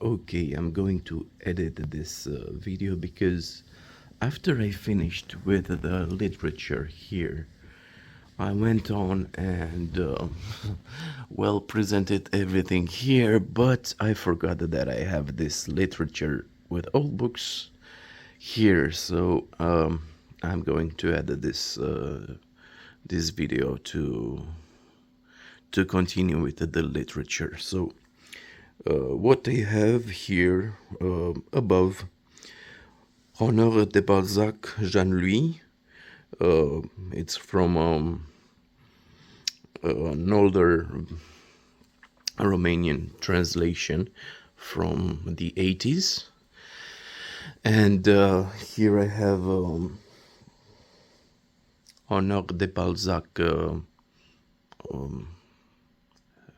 Okay, I'm going to edit this video because after I finished with the literature here, I went on and well presented everything here, but I forgot that I have this literature with old books here, so I'm going to edit this video to continue with the literature. So what I have here above, Honor de Balzac, Jean-Louis. It's from an older Romanian translation from the 80s. And here I have Honor de Balzac,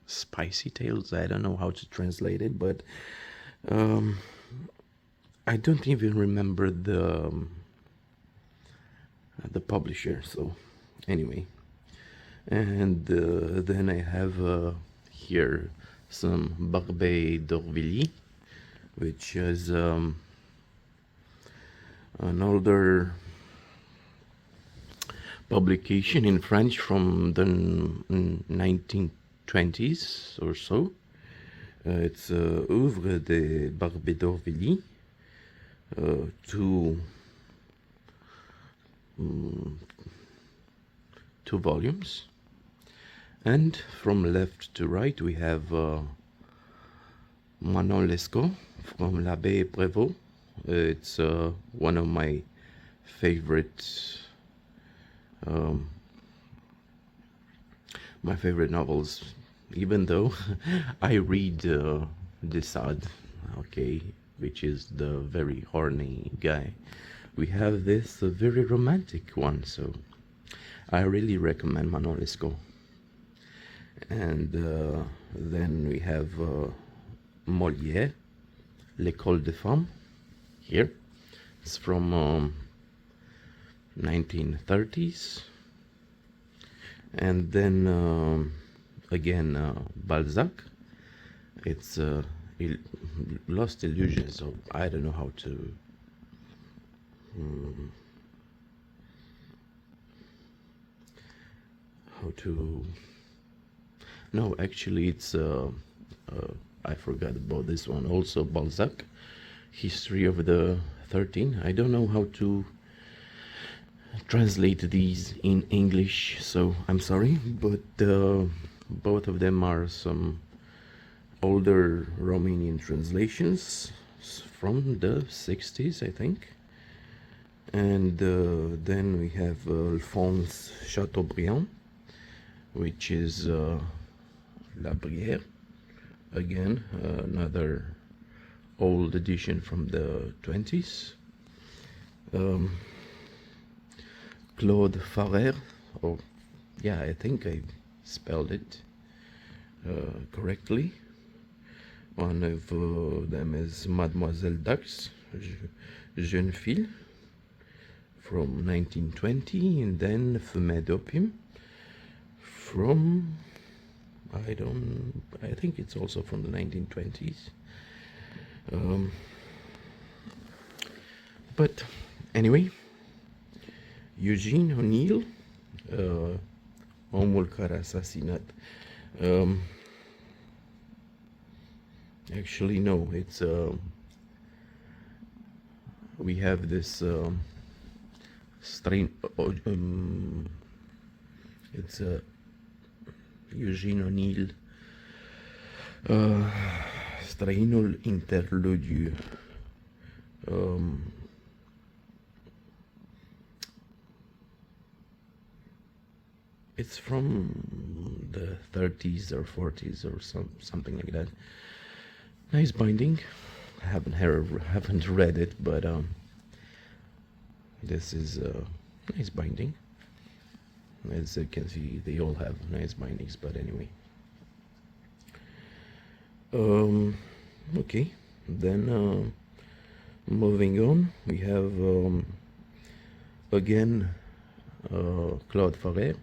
Spicy Tales. I don't know how to translate it, but I don't even remember the publisher. So anyway, and then I have here some Barbey d'Aurevilly, which is an older publication in French from the 1920s or so. It's Oeuvre de Barbey d'Aurevilly, two volumes. And from left to right we have Manon Lescaut from L'Abbé Prévost. It's one of my favorite novels, even though I read de Sade, okay, which is the very horny guy. We have this very romantic one, so I really recommend Manon Lescaut. And then we have Molière, L'École des Femmes, here. It's from 1930s. And then again Balzac. It's Lost Illusions, so I don't know how to no, actually it's I forgot about this one. Also Balzac, History of the 13. I don't know how to translate these in English, so I'm sorry, but both of them are some older Romanian translations from the 60s, I think. And then we have Alphonse Chateaubriand, which is La Brière, again another old edition from the 20s. Claude Farrer, oh yeah, I think I spelled it correctly. One of them is Mademoiselle Dax, Jeune Fille, from 1920, and then Fumée d'Opium from, I think it's also from the 1920s. But anyway, Eugene O'Neill, Omul care a asasinat. Actually, no, it's we have this strain. It's Eugene O'Neill, Strainul interludiu. It's from the 30s or 40s or something like that. Nice binding. I haven't read it, but this is nice binding. As you can see, they all have nice bindings. But anyway, okay. Then moving on, we have again Claude Farrer.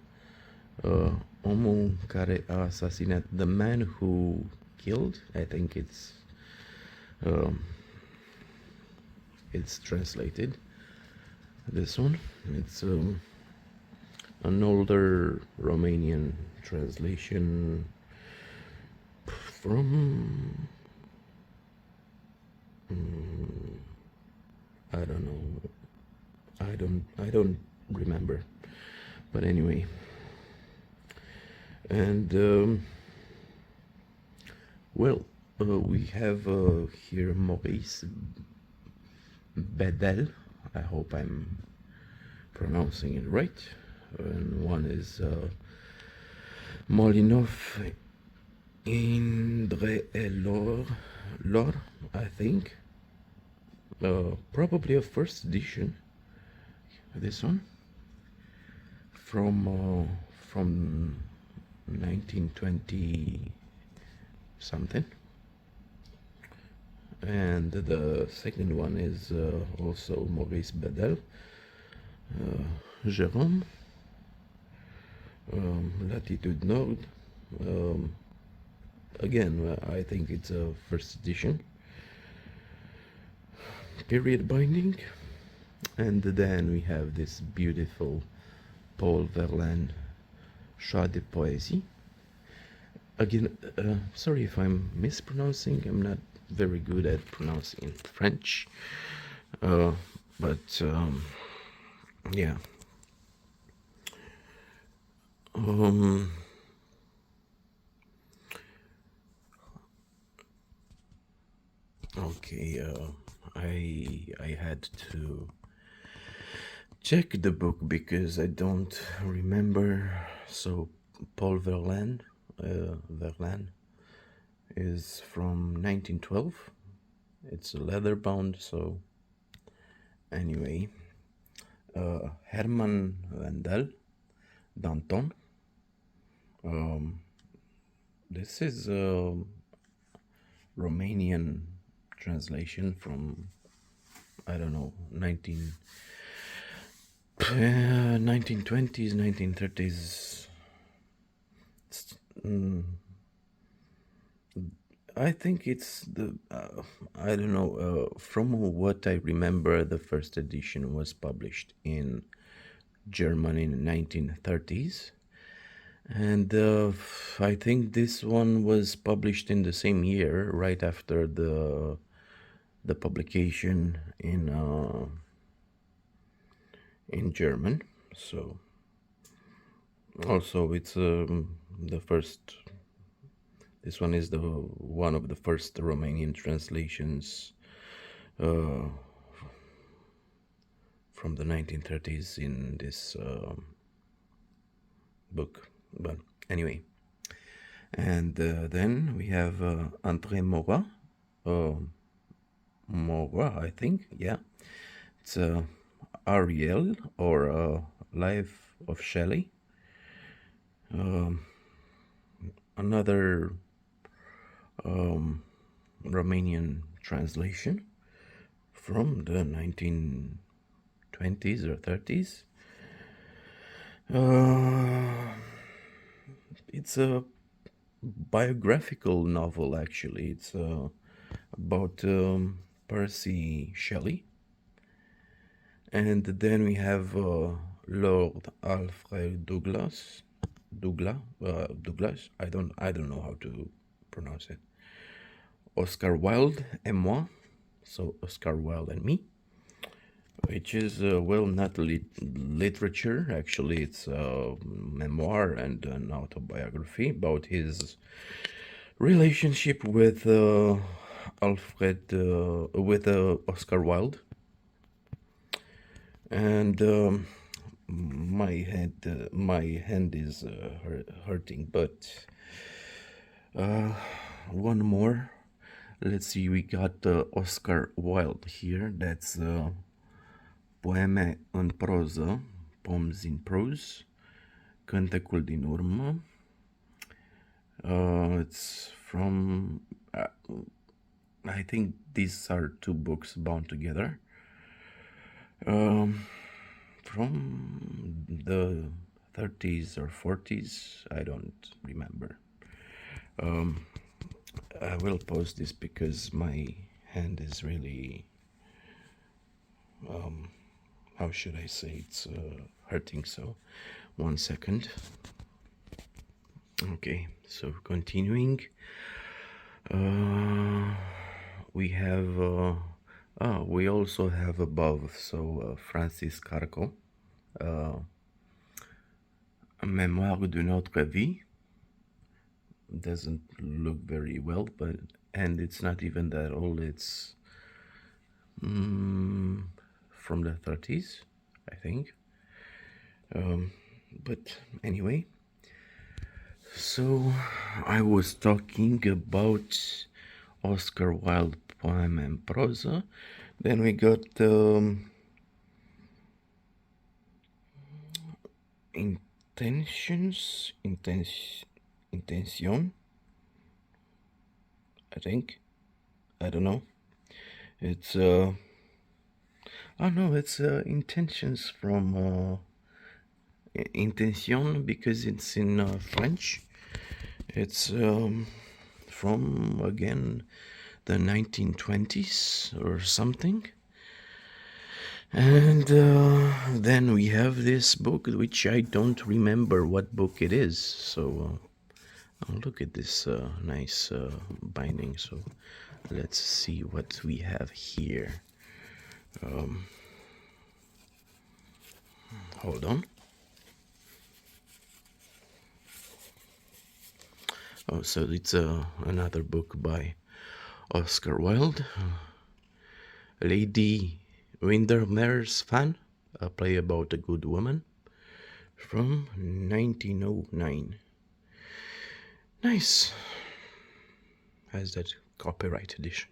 Omul care a asasinat, the man who killed, I think it's Um, it's translated. This one, it's an older Romanian translation from I don't know. I don't remember. But anyway, and well, we have here Maurice Bedel. I hope I'm pronouncing it right. And one is Molinov Indre Lor, I think. Probably a first edition. This one from 1920 something, and the second one is also Maurice Bedel, Jérôme, Latitude Nord. Again, I think it's a first edition, period binding. And then we have this beautiful Paul Verlaine Chant de Poésie. Again, sorry if I'm mispronouncing. I'm not very good at pronouncing French, but yeah. Okay, I had to check the book because I don't remember. So Paul Verlaine is from 1912. It's leather bound. So anyway, Herman Vandal Danton. This is a Romanian translation from, I don't know, 1920s, 1930s. I think it's the, I don't know, from what I remember, the first edition was published in Germany in the 1930s. And I think this one was published in the same year, right after the publication in German. So also it's the first. This one is the one of the first Romanian translations from the 1930s in this book. But anyway, and then we have André Maurois. Maurois, I think, yeah. It's Ariel, or Life of Shelley. Another Romanian translation from the 1920s or 30s. It's a biographical novel, actually. It's about Percy Shelley. And then we have Lord Alfred Douglas. Douglas. I don't know how to pronounce it. Oscar Wilde et moi. So Oscar Wilde and me, which is well, not literature. Actually, it's a memoir and an autobiography about his relationship with Oscar Wilde. And my hand is hurting, but one more. Let's see, we got Oscar Wilde here. That's Poeme în proză, Poems in Prose, Cântecul din urmă. It's from, I think these are two books bound together. From the 30s or 40s, I don't remember. I will post this because my hand is really, how should I say, it's hurting. So 1 second. Okay, so continuing, we have we also have above, so Francis Carco, Mémoire d'une autre vie. Doesn't look very well, but and it's not even that old. It's from the 30s, I think. But anyway, so I was talking about Oscar Wilde poem and prosa. Then we got intention, I think. I don't know. It's oh no, it's intentions from intention, because it's in French. It's from, again, the 1920s or something. And then we have this book, which I don't remember what book it is. So oh, look at this nice binding. So let's see what we have here. Hold on. Oh, so it's another book by Oscar Wilde. Lady Windermere's Fan, a play about a good woman, from 1909. Nice. Has that copyright edition.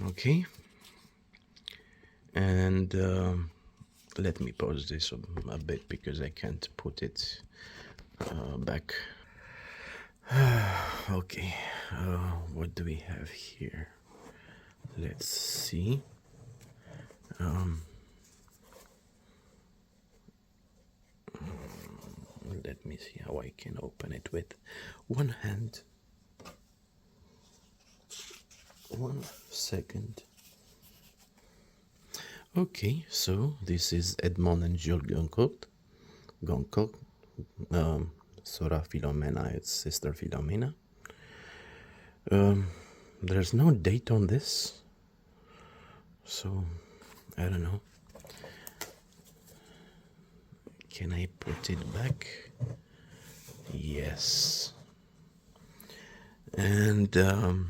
Okay. And let me pause this a bit, because I can't put it back. Okay, what do we have here? Let's see. Let me see how I can open it with one hand. 1 second. Okay, so this is Edmond and Jules Goncourt. Sora Filomena, its sister Filomena. There's no date on this, so I don't know. Can I put it back? Yes. And then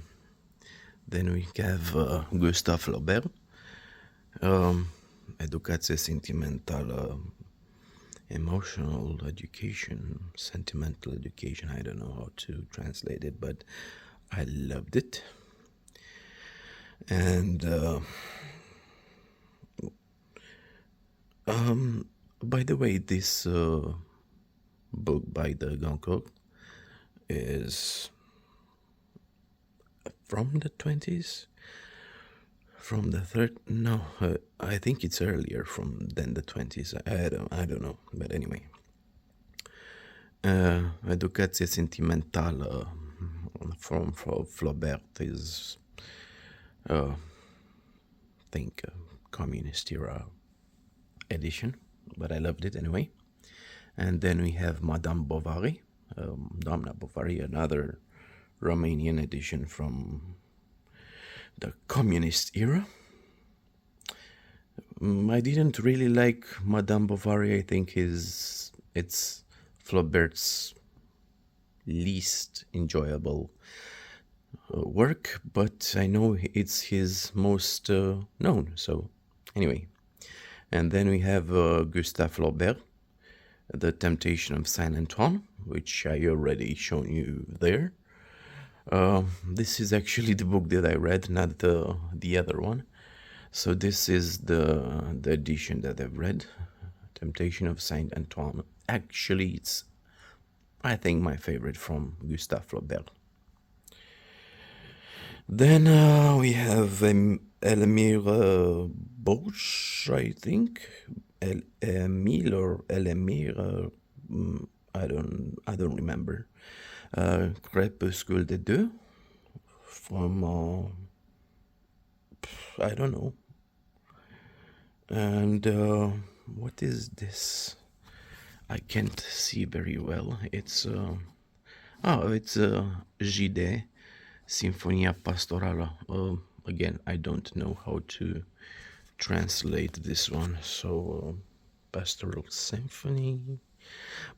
we have Gustave Flaubert, Educație sentimentală, emotional education, sentimental education. I don't know how to translate it, but I loved it. And by the way, this book by the Goncourt is from the 20s, from the third. No, I think it's earlier than the 20s. I don't know, but anyway. Educație sentimentală from Flaubert is, I think, a communist era edition, but I loved it anyway. And then we have Madame Bovary, Doamna Bovary, another Romanian edition from the communist era. I didn't really like Madame Bovary. I think it's Flaubert's least enjoyable work, but I know it's his most known. So anyway, and then we have Gustave Flaubert, The Temptation of Saint Antoine, which I already shown you there. This is actually the book that I read, not the other one. So this is the edition that I've read, Temptation of Saint Antoine. Actually, it's, I think, my favorite from Gustave Flaubert. Then we have Elémir Bauche, I think. Emile or Elémir, I don't remember. Crépuscule des Deux from I don't know. And what is this? I can't see very well. It's Gide Sinfonia Pastorala. Again, I don't know how to translate this one. So pastoral symphony.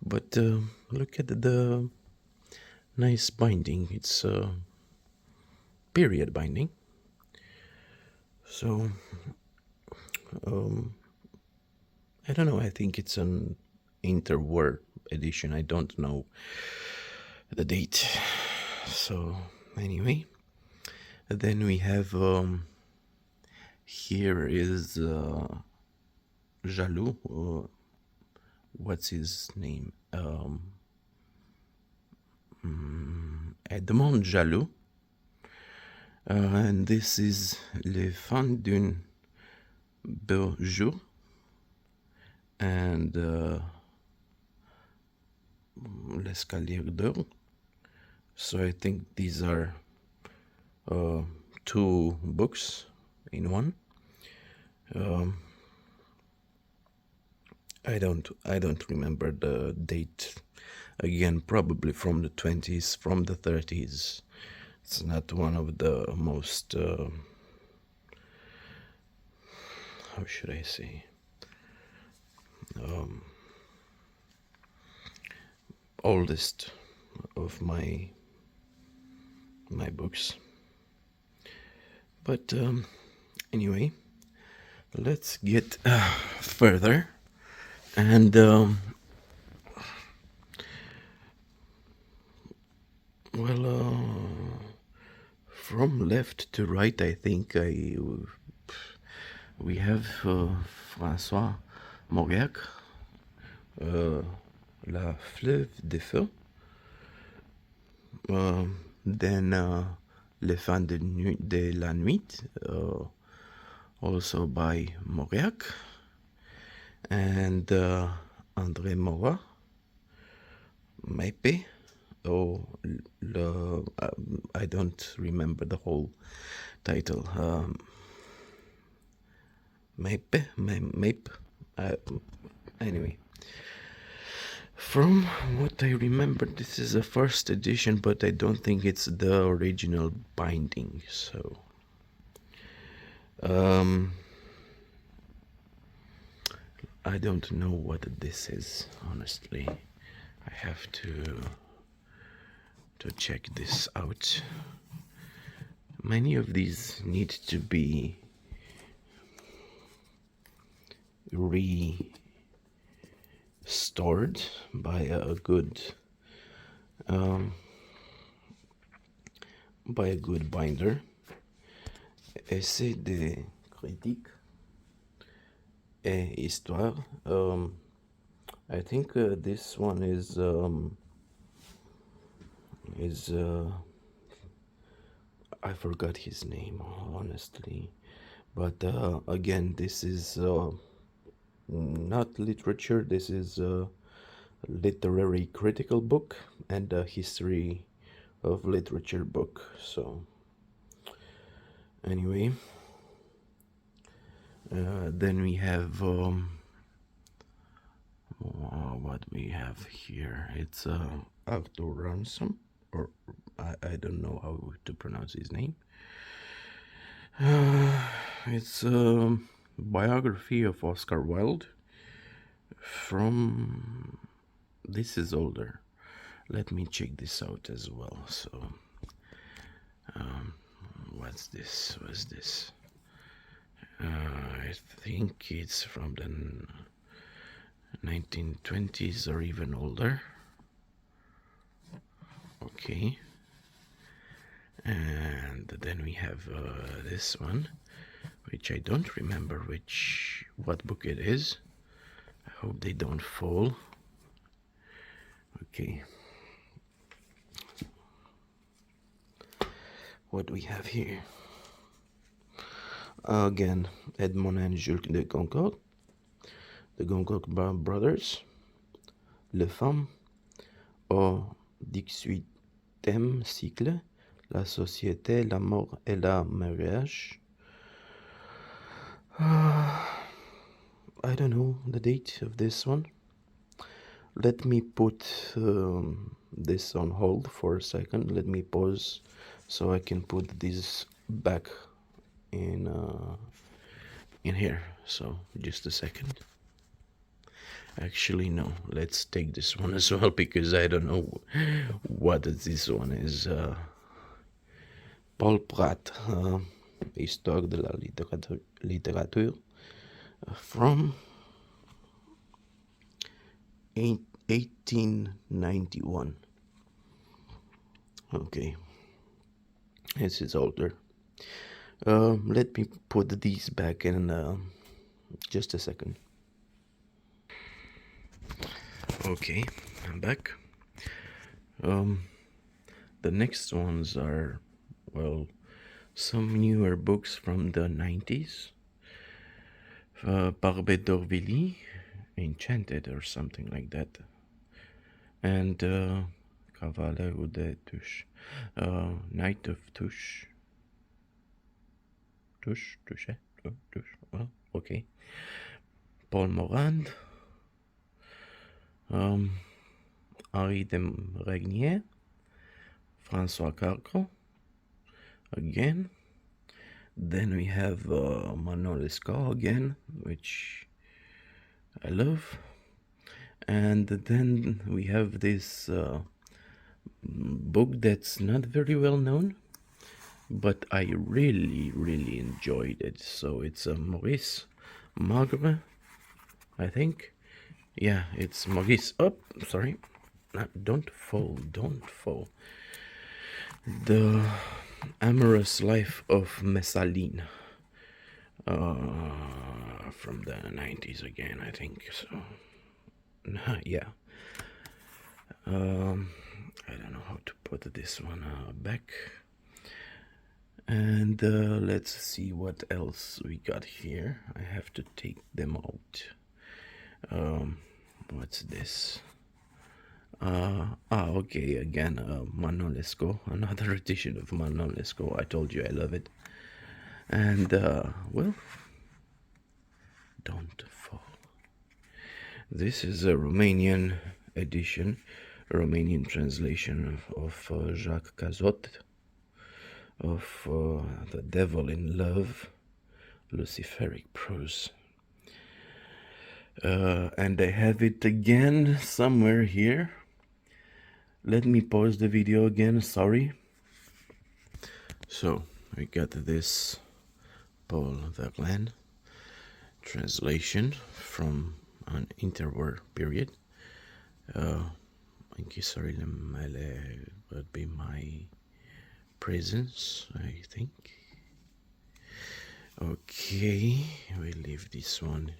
But look at the nice binding. It's period binding. So I don't know. I think it's an interwar edition. I don't know the date. So anyway, then we have here is Jaloux. What's his name? Edmond Jaloux. And this is Les Fins d'un Beau Jour. And L'Escalier d'Or. So I think these are two books in one. I don't remember the date. Again, probably from the 20s, from the 30s. It's not one of the most how should I say, oldest of my books. But anyway, let's get further. And from left to right, I think we have François Mauriac, La Fleuve des Feux, then Les Fins de la Nuit, also by Mauriac, and André Morat, Maipe. I don't remember the whole title. Mape. Anyway, from what I remember, this is a first edition, but I don't think it's the original binding. So, I don't know what this is, honestly. I have to check this out. Many of these need to be restored by a good binder. Essai de critique et histoire. I think this one is I forgot his name, honestly, but again, this is not literature. This is a literary critical book and a history of literature book. So anyway, then we have what we have here. It's Arthur Ransom, or I don't know how to pronounce his name. It's a biography of Oscar Wilde. This is older. Let me check this out as well. So, what's this? I think it's from the 1920s or even older. Okay. And then we have this one, which I don't remember what book it is. I hope they don't fall. Okay. What we have here? Again, Edmond and Jules de Goncourt, the Goncourt brothers, Les Femmes au 18e siècle, la société, la mort et le mariage. I don't know the date of this one. Let me put this on hold for a second. Let me pause so I can put this back in here. So just a second. Actually, no. Let's take this one as well because I don't know what this one is. Paul Prat, Histoire de la littérature, from 1891. Okay, this is older. Let me put these back in just a second. Okay, I'm back. The next ones are, well, some newer books from the 90s. Barbet d'Aurevilly, Enchanted or something like that. And Cavaleiro de Touche, Knight of Touche. Touche, well, okay. Paul Morand, Henri de Regnier, François Carcro, again. Then we have Manon Lescaut again, which I love. And then we have this book that's not very well known, but I really, really enjoyed it. So it's Maurice Magre, I think. Yeah, it's Maurice. Oh, sorry. Don't fall. The Amorous Life of Messaline. From the 90s again, I think. So, yeah. I don't know how to put this one back. And let's see what else we got here. I have to take them out. What's this? Okay, again, Manon Lescaut, another edition of Manon Lescaut. I told you I love it. And, well, Don't Fall. This is a Romanian edition, a Romanian translation of Jacques Cazot, of The Devil in Love, Luciferic Prose. And I have it again somewhere here. Let me pause the video again, sorry. So, we got this Paul Verlaine translation from an interwar period. Închisorile mele would be my prisons, I think. Okay, we leave this one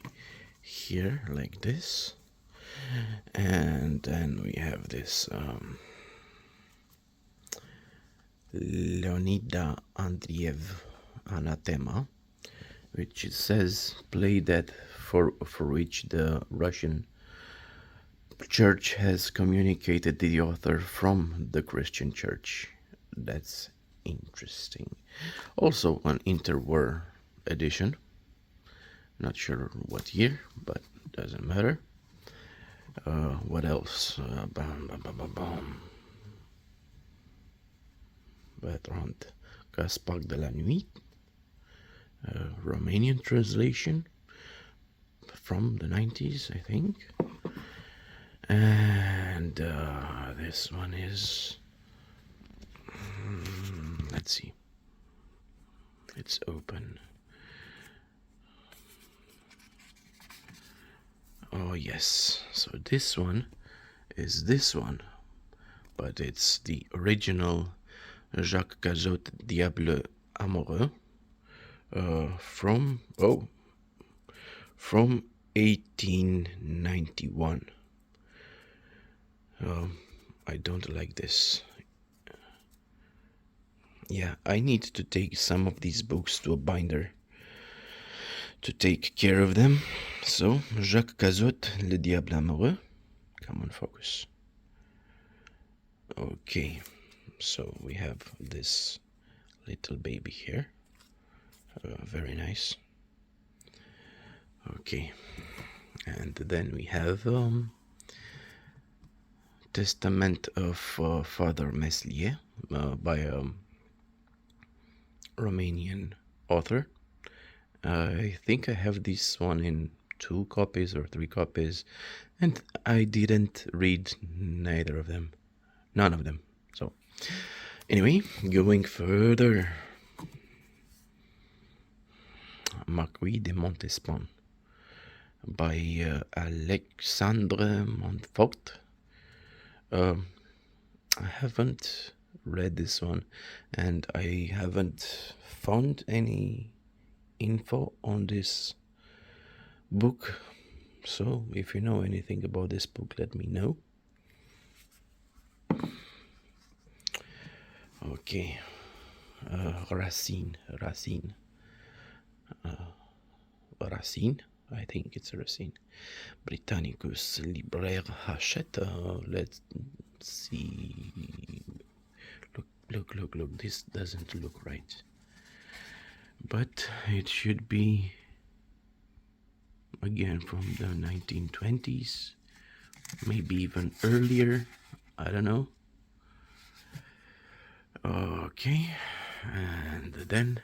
here like this. And then we have this Leonida Andreev Anathema, which it says play that for which the Russian church has communicated the author from the Christian church. That's interesting. Also an interwar edition. Not sure what year, but doesn't matter. What else? Bertrand Gaspard de la Nuit, Romanian translation from the 90s, I think. And this one is, let's see, it's open. Oh yes, so this one is this one, but it's the original Jacques Cazot Diable Amoureux from 1891. I don't like this. Yeah, I need to take some of these books to a binder to take care of them. So, Jacques Cazot, Le Diable Amoureux. Come on, focus. Okay, so we have this little baby here. Very nice. Okay, and then we have Testament of Father Meslier by a Romanian author. I think I have this one in 2 copies or 3 copies, and I didn't read neither of them, none of them. So, anyway, going further, Marquis de Montespan by Alexandre Montfort. I haven't read this one, and I haven't found any info on this book. So if you know anything about this book, let me know. Okay, Racine, I think it's Racine. Britannicus Libraire Hachette. Let's see. Look, this doesn't look right. But it should be, again, from the 1920s, maybe even earlier. I don't know. Okay, and then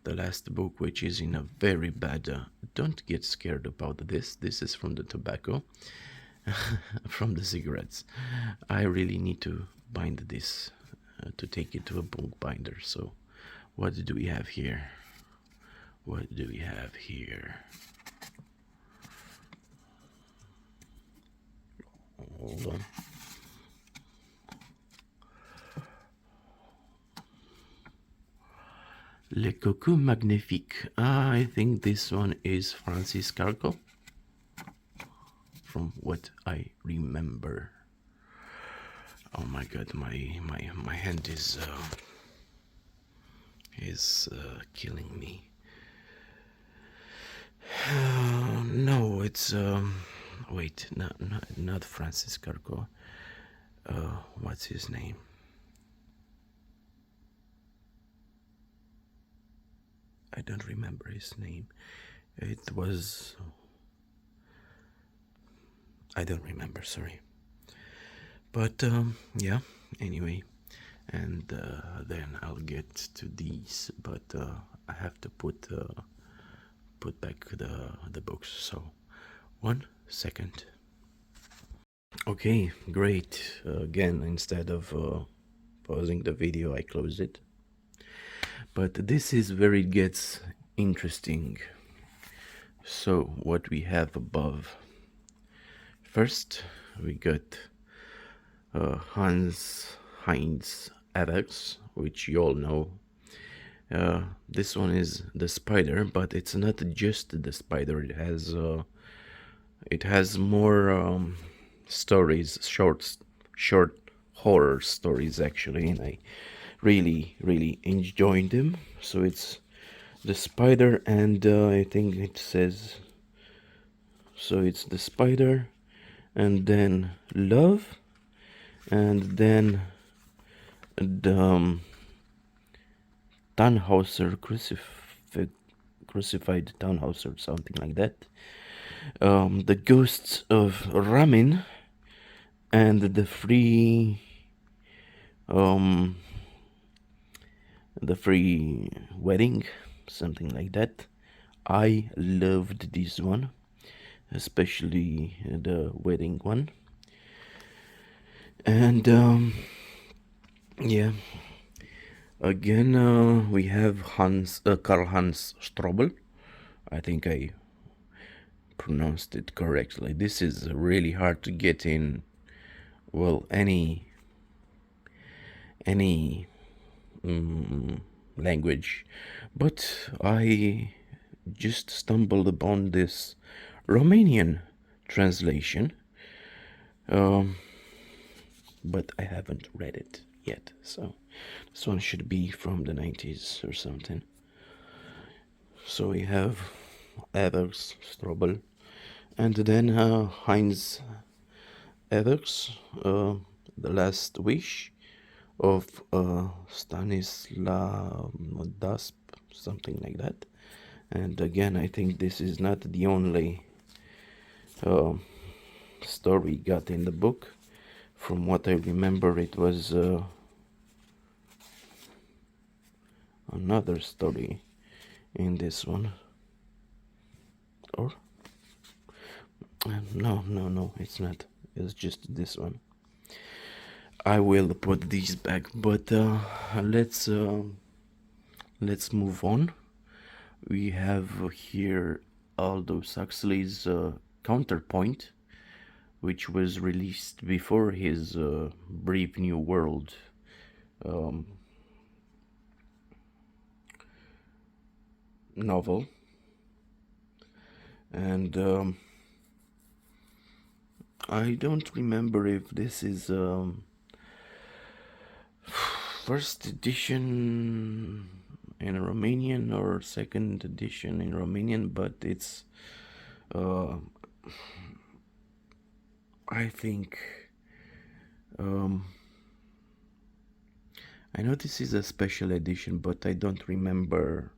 the last book, which is in a very bad, don't get scared about this. This is from the tobacco, from the cigarettes. I really need to bind this to take it to a book binder. So what do we have here? What do we have here? Hold on. Le Coco Magnifique. I think this one is Francis Carco, from what I remember. Oh my god, my hand is killing me. No, it's wait, not Francis Carco. What's his name? I don't remember his name. It was, I don't remember, sorry. But yeah, anyway, and then I'll get to these, but I have to put back the books, so 1 second. Okay, great. Again, instead of pausing the video, I closed it. But this is where it gets interesting. So what we have above, first we got Hans Heinz Evers, which you all know. This one is the spider, but it's not just the spider. It has more stories, short horror stories actually, and I really enjoyed them. So it's the spider, and I think it says, so it's the spider, and then love, and then the Tannhauser crucified Tannhauser, something like that. The ghosts of Ramin, and the free wedding, something like that. I loved this one, especially the wedding one. And yeah, again we have Karl-Heinz Strobel. I think I pronounced it correctly. This is really hard to get in, well, any language, but I just stumbled upon this Romanian translation, but I haven't read it yet, so this one should be from the 90s or something. So we have Evers, Strobel, and then Heinz Evers, The Last Wish of Stanislav Dasp, something like that. And again, I think this is not the only story got in the book. From what I remember, it was another story in this one. Or no, it's not. It's just this one. I will put these back, but let's move on. We have here Aldous Huxley's Counterpoint, which was released before his Brave New World novel. And I don't remember if this is first edition in Romanian or second edition in Romanian, but it's I think I know this is a special edition, but I don't remember.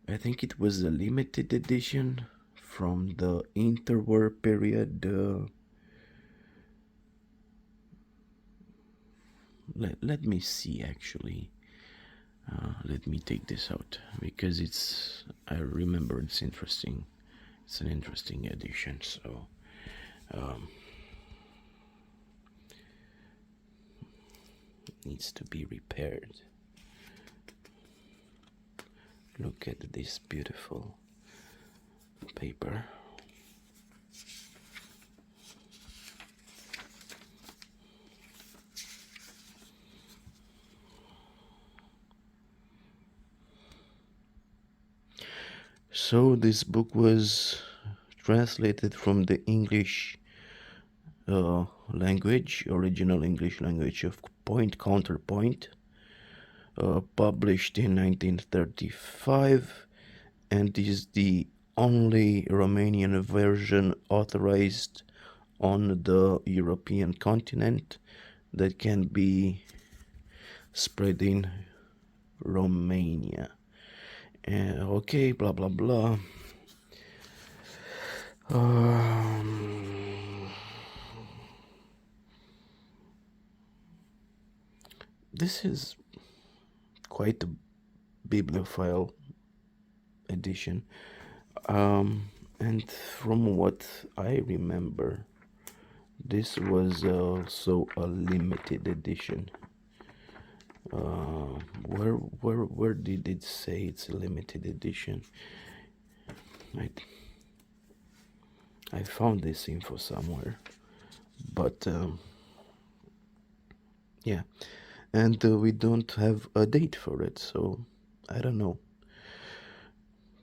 I think it was a limited edition from the interwar period. Let me see, actually. Let me take this out, because I remember it's interesting. It's an interesting edition, so it needs to be repaired. Look at this beautiful paper. So this book was translated from the English language, original English language of Point Counterpoint, published in 1935, and is the only Romanian version authorized on the European continent that can be spread in Romania. Okay, blah blah blah. This is quite a bibliophile edition, and from what I remember, this was also a limited edition. Where did it say it's a limited edition? I found this info somewhere, but yeah, and we don't have a date for it, so I don't know.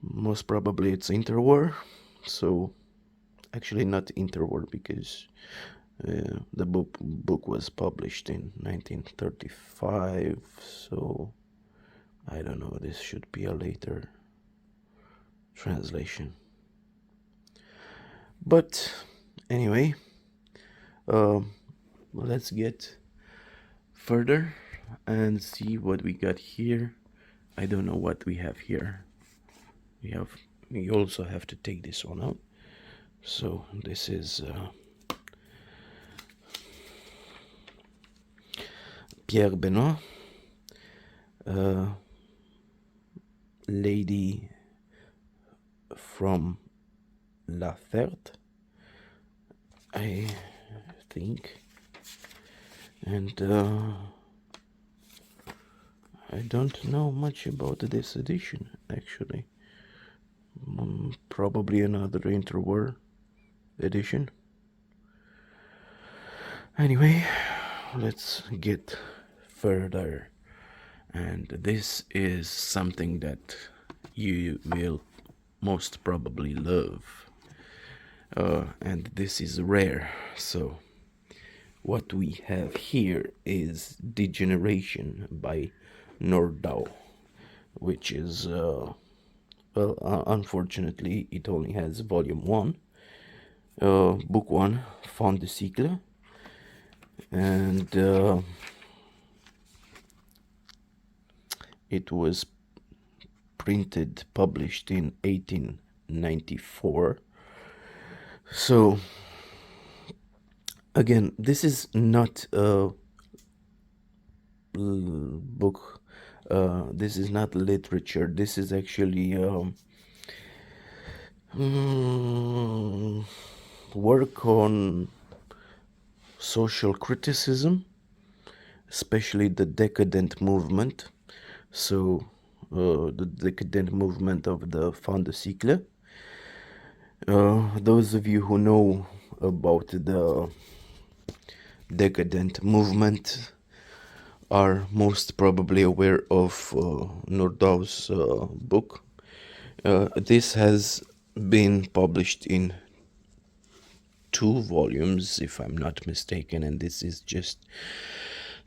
Most probably it's interwar, so actually not interwar, because the book was published in 1935, so I don't know, this should be a later translation. But anyway, let's get further and see what we got here. I don't know what we have here. We also have to take this one out. So this is Pierre Benoit, Lady from La Ferte, I think, and I don't know much about this edition, actually. Probably another interwar edition. Anyway, let's get further, and this is something that you will most probably love, and this is rare. So what we have here is Degeneration by Nordau, which is unfortunately it only has volume 1, book 1, Fin de cycle, and It was printed, published in 1894. So, again, this is not a book, this is not literature, this is actually work on social criticism, especially the decadent movement. So, the decadent movement of the fin de cycle. Those of you who know about the decadent movement are most probably aware of Nordau's book. This has been published in 2 volumes, if I'm not mistaken, and this is just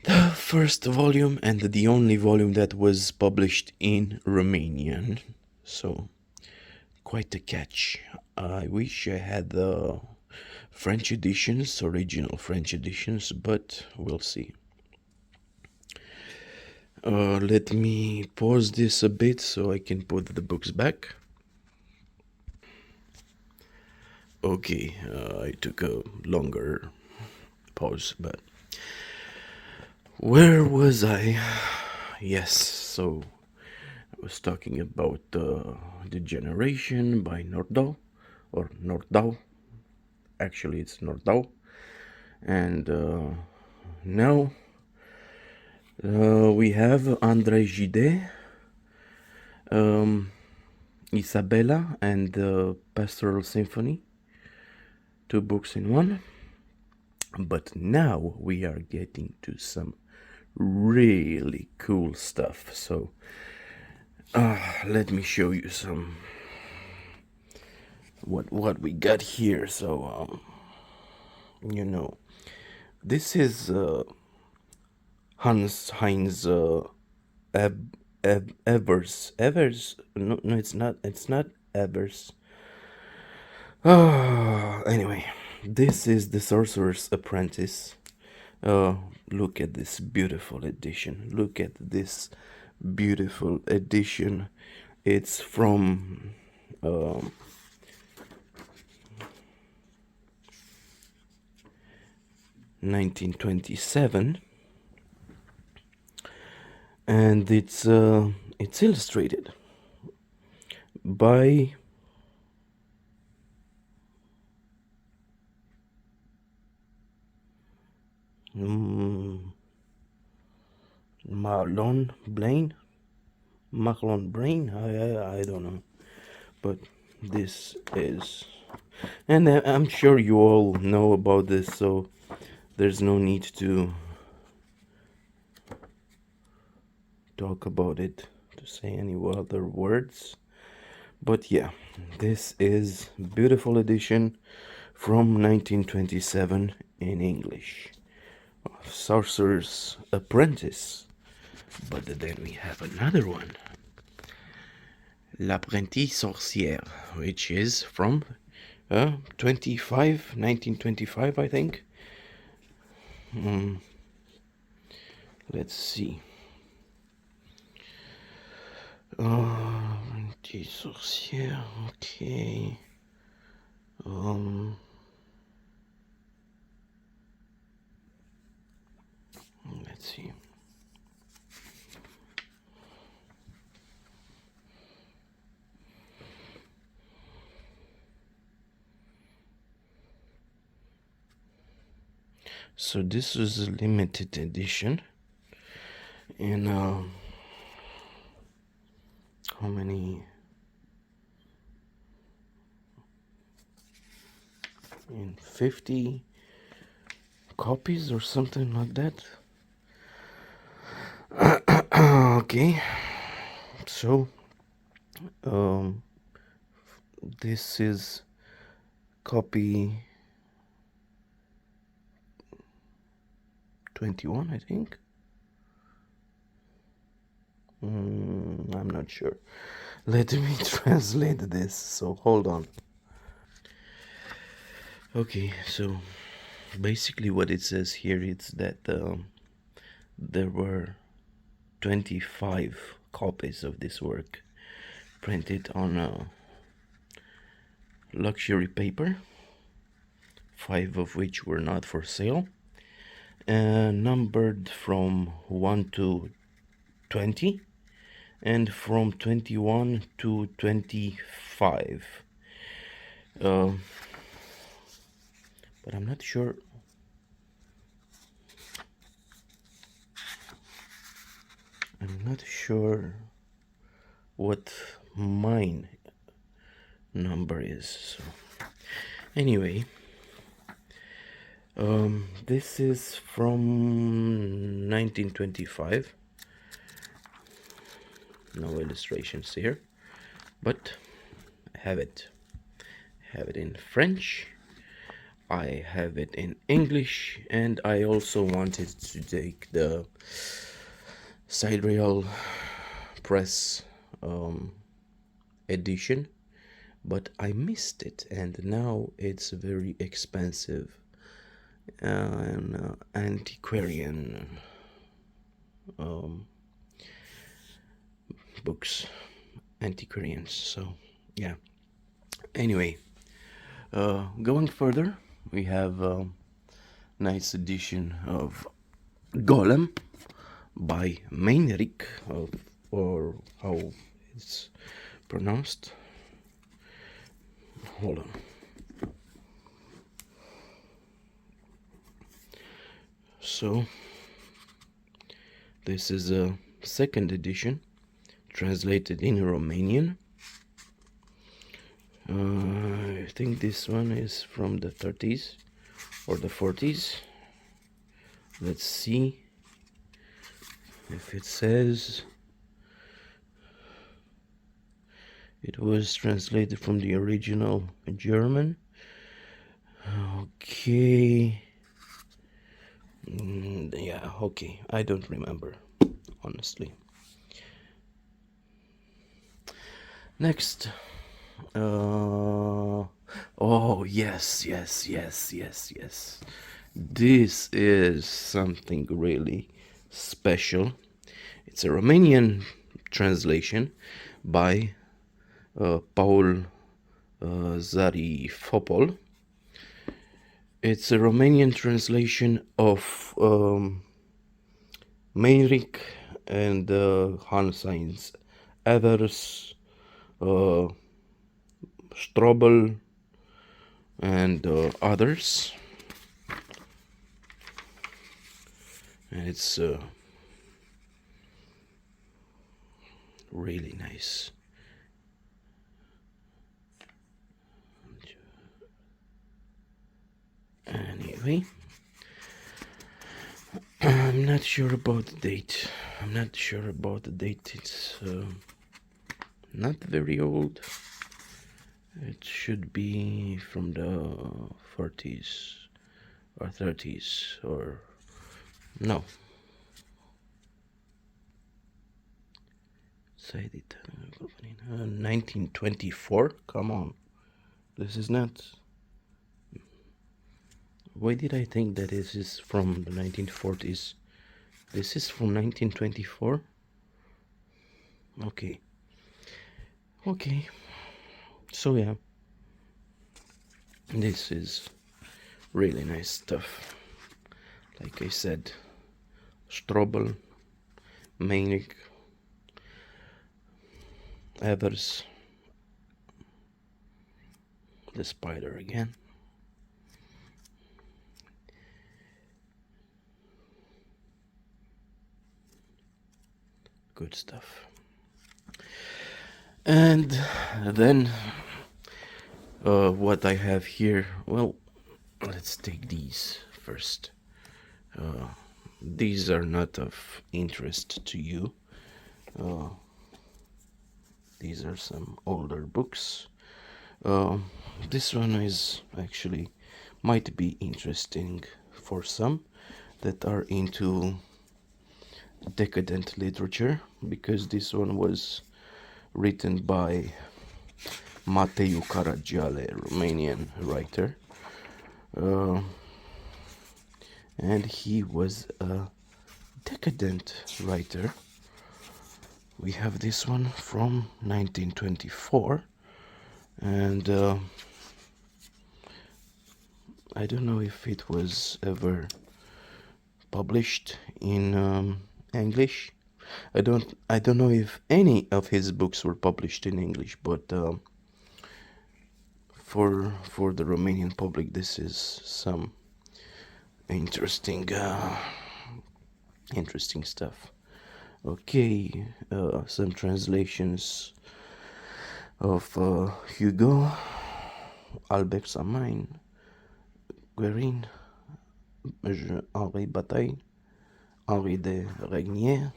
the first volume and the only volume that was published in Romanian. So, quite a catch. I wish I had the French editions, original French editions, but we'll see. Let me pause this a bit so I can put the books back. Okay, I took a longer pause, but where was I? Yes, so I was talking about Degeneration by Nordau, or Nordau. Actually, it's Nordau. And now we have André Gide, Isabella, and Pastoral Symphony. 2 books in one. But now we are getting to some really cool stuff. So let me show you some what we got here. So this is Hans Heinz Evers. No, it's not Evers. Anyway, this is The Sorcerer's Apprentice. Look at this beautiful edition. Look at this beautiful edition. It's from 1927, and it's illustrated by Marlon Brain. I don't know, but this is, and I'm sure you all know about this, so there's no need to talk about it, to say any other words. But yeah, this is beautiful edition from 1927 in English, Sorcerer's Apprentice. But then we have another one, L'Apprenti Sorcière, which is from 1925, I think. Let's see. Apprenti Sorcière, okay. Let's see. So this is a limited edition, and how many? In 50 copies or something like that. Okay, so this is copy 21, I think. I'm not sure. Let me translate this, so hold on. Okay, so basically what it says here is that there were 25 copies of this work, printed on a luxury paper, 5 of which were not for sale, and numbered from 1 to 20 and from 21 to 25. But I'm not sure. I'm not sure what mine number is. So anyway, this is from 1925. No illustrations here, but I have it. I have it in French, I have it in English, and I also wanted to take the Sidereal Press edition, but I missed it, and now it's very expensive and antiquarian books, antiquarians. So yeah, anyway, going further, we have a nice edition of Golem by Meinrich, or how it's pronounced. Hold on. So this is a second edition, translated in Romanian. I think this one is from the 30s or the 40s. Let's see if it says it was translated from the original German. Okay. Yeah, okay. I don't remember, honestly. Next. Oh, yes. This is something really special. It's a Romanian translation by Paul Zarifopol. It's a Romanian translation of Meinrich and Hanns Evers, Strobel, and others. And it's really nice. Anyway, I'm not sure about the date. It's not very old. It should be from the 40s or 30s, or no. 1924. Come on, this is not. Why did I think that this is from the 1940s? This is from 1924. Okay. So yeah, this is really nice stuff. Like I said, Strobel, Meinrich, Evers, the spider again. Good stuff. And then what I have here, well, let's take these first. These are not of interest to you. These are some older books. This one is actually might be interesting for some that are into decadent literature, because this one was written by Mateu Caragiale, Romanian writer, and he was a decadent writer, We have this one from 1924, and I don't know if it was ever published in English. I don't know if any of his books were published in English, but for the Romanian public, this is some interesting interesting stuff. Okay, some translations of Hugo, Albert Samain, Guérin, Henri Bataille, Henri de Regnier,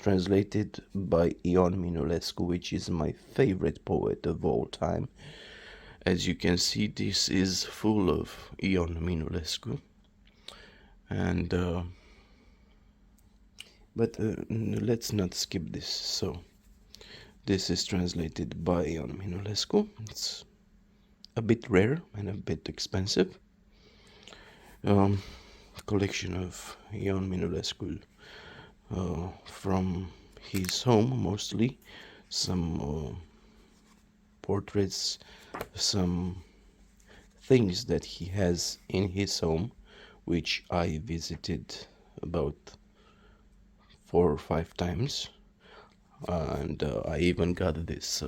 translated by Ion Minulescu, which is my favorite poet of all time. As you can see, this is full of Ion Minulescu, and but let's not skip this. So this is translated by Ion Minulescu. It's a bit rare and a bit expensive. Collection of Ion Minulescu from his home, mostly some portraits, some things that he has in his home, which I visited about 4 or 5 times, and I even got this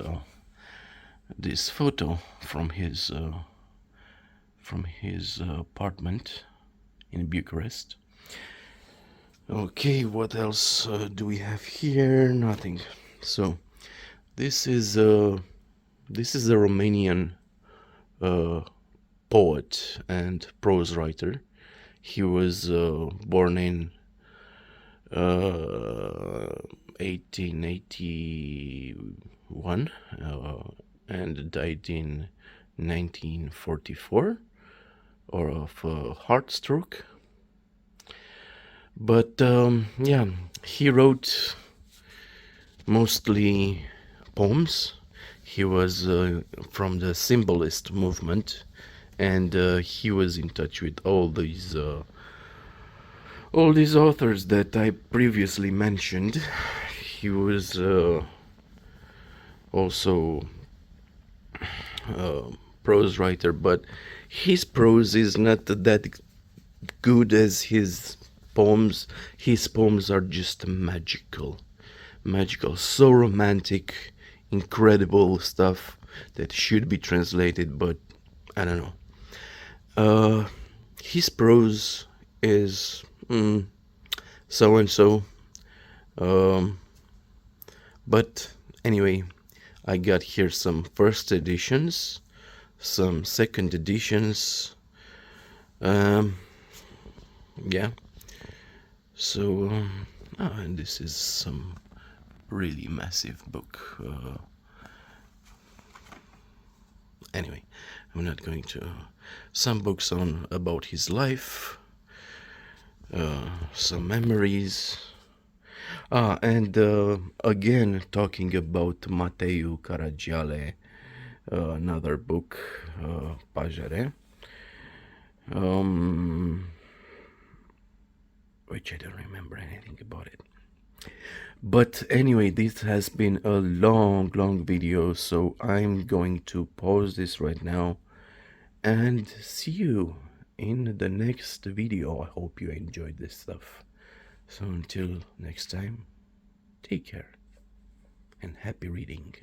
this photo from his apartment in Bucharest. Okay, what else do we have here? Nothing. So this is a Romanian poet and prose writer. He was born in 1881 and died in 1944, or of heart stroke. But yeah, he wrote mostly poems. He was from the symbolist movement, and he was in touch with all these authors that I previously mentioned. He was also prose writer, but his prose is not that good as his poems. His poems are just magical, so romantic, incredible stuff that should be translated, but I don't know. His prose is so and so, but anyway, I got here some first editions, some second editions, yeah. So and this is some really massive book. Anyway, I'm not going to. Some books on about his life, some memories. And again, talking about Mateu Caragiale, another book, Pajare, which I don't remember anything about it. But anyway, this has been a long video, so I'm going to pause this right now and see you in the next video. I hope you enjoyed this stuff. So until next time, take care and happy reading.